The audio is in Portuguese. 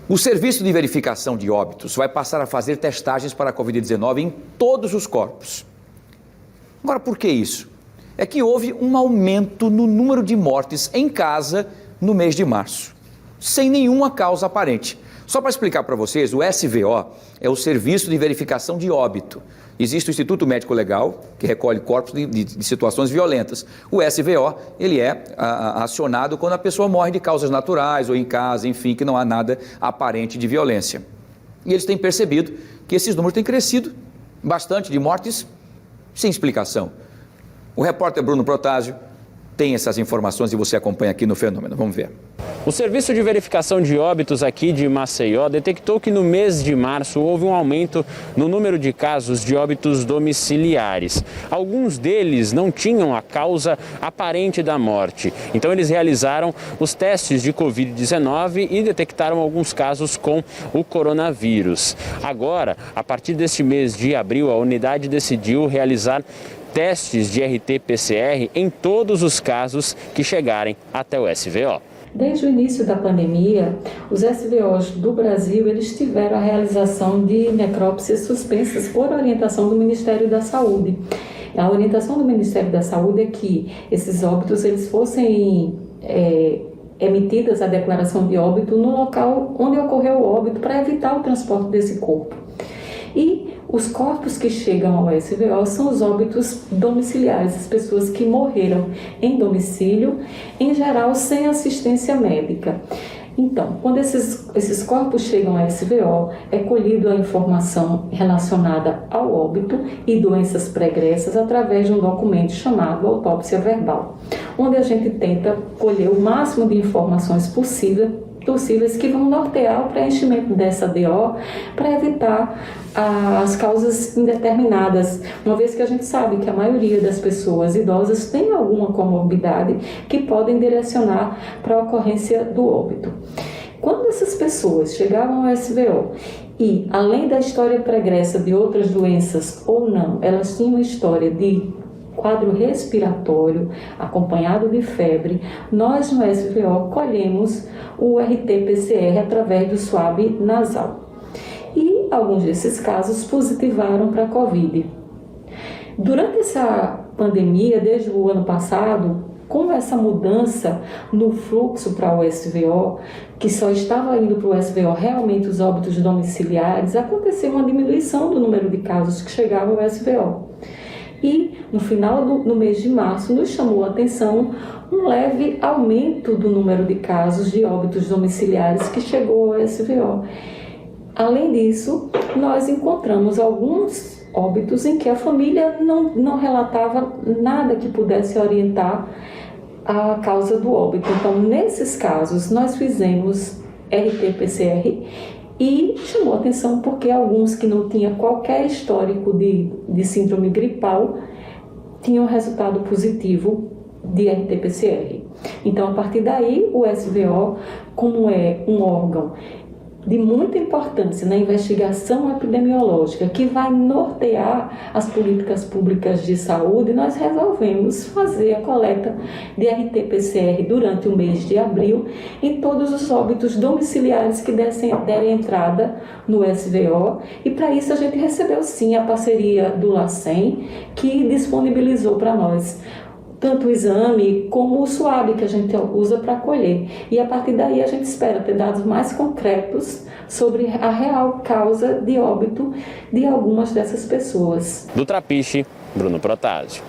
O Serviço de Verificação de Óbitos vai passar a fazer testagens para a Covid-19 em todos os corpos. Agora, por que isso? É que houve um aumento no número de mortes em casa no mês de março, sem nenhuma causa aparente. Só para explicar para vocês, o SVO é o Serviço de Verificação de Óbito. Existe o Instituto Médico Legal, que recolhe corpos de situações violentas. O SVO, ele é acionado quando a pessoa morre de causas naturais ou em casa, enfim, que não há nada aparente de violência. E eles têm percebido que esses números têm crescido bastante de mortes sem explicação. O repórter Bruno Protásio tem essas informações e você acompanha aqui no Fenômeno. Vamos ver. O Serviço de Verificação de Óbitos aqui de Maceió detectou que no mês de março houve um aumento no número de casos de óbitos domiciliares. Alguns deles não tinham a causa aparente da morte. Então eles realizaram os testes de Covid-19 e detectaram alguns casos com o coronavírus. Agora, a partir deste mês de abril, a unidade decidiu realizar testes de RT-PCR em todos os casos que chegarem até o SVO. Desde o início da pandemia, os SVOs do Brasil eles tiveram a realização de necrópsias suspensas por orientação do Ministério da Saúde. A orientação do Ministério da Saúde é que esses óbitos eles fossem emitidas a declaração de óbito no local onde ocorreu o óbito para evitar o transporte desse corpo. E os corpos que chegam ao SVO são os óbitos domiciliares, as pessoas que morreram em domicílio, em geral sem assistência médica. Então, quando esses corpos chegam ao SVO, é colhida a informação relacionada ao óbito e doenças pregressas através de um documento chamado autópsia verbal, onde a gente tenta colher o máximo de informações possíveis que vão nortear o preenchimento dessa DO para evitar as causas indeterminadas, uma vez que a gente sabe que a maioria das pessoas idosas tem alguma comorbidade que podem direcionar para a ocorrência do óbito. Quando essas pessoas chegavam ao SVO e, além da história pregressa de outras doenças ou não, elas tinham uma história de quadro respiratório acompanhado de febre, nós no SVO colhemos o RT-PCR através do swab nasal. E alguns desses casos positivaram para a Covid. Durante essa pandemia, desde o ano passado, com essa mudança no fluxo para o SVO, que só estava indo para o SVO realmente os óbitos domiciliares, aconteceu uma diminuição do número de casos que chegavam ao SVO. E no final do mês de março nos chamou a atenção um leve aumento do número de casos de óbitos domiciliares que chegou ao SVO. Além disso, nós encontramos alguns óbitos em que a família não relatava nada que pudesse orientar a causa do óbito. Então, nesses casos, nós fizemos RT-PCR e chamou a atenção porque alguns que não tinham qualquer histórico de síndrome gripal tinham resultado positivo de RT-PCR. Então, a partir daí, o SVO, como é um órgão de muita importância na investigação epidemiológica que vai nortear as políticas públicas de saúde, nós resolvemos fazer a coleta de RT-PCR durante o mês de abril em todos os óbitos domiciliares que derem entrada no SVO, e para isso a gente recebeu sim a parceria do LACEN, que disponibilizou para nós tanto o exame como o swab que a gente usa para colher. E a partir daí a gente espera ter dados mais concretos sobre a real causa de óbito de algumas dessas pessoas. Do Trapiche, Bruno Protásio.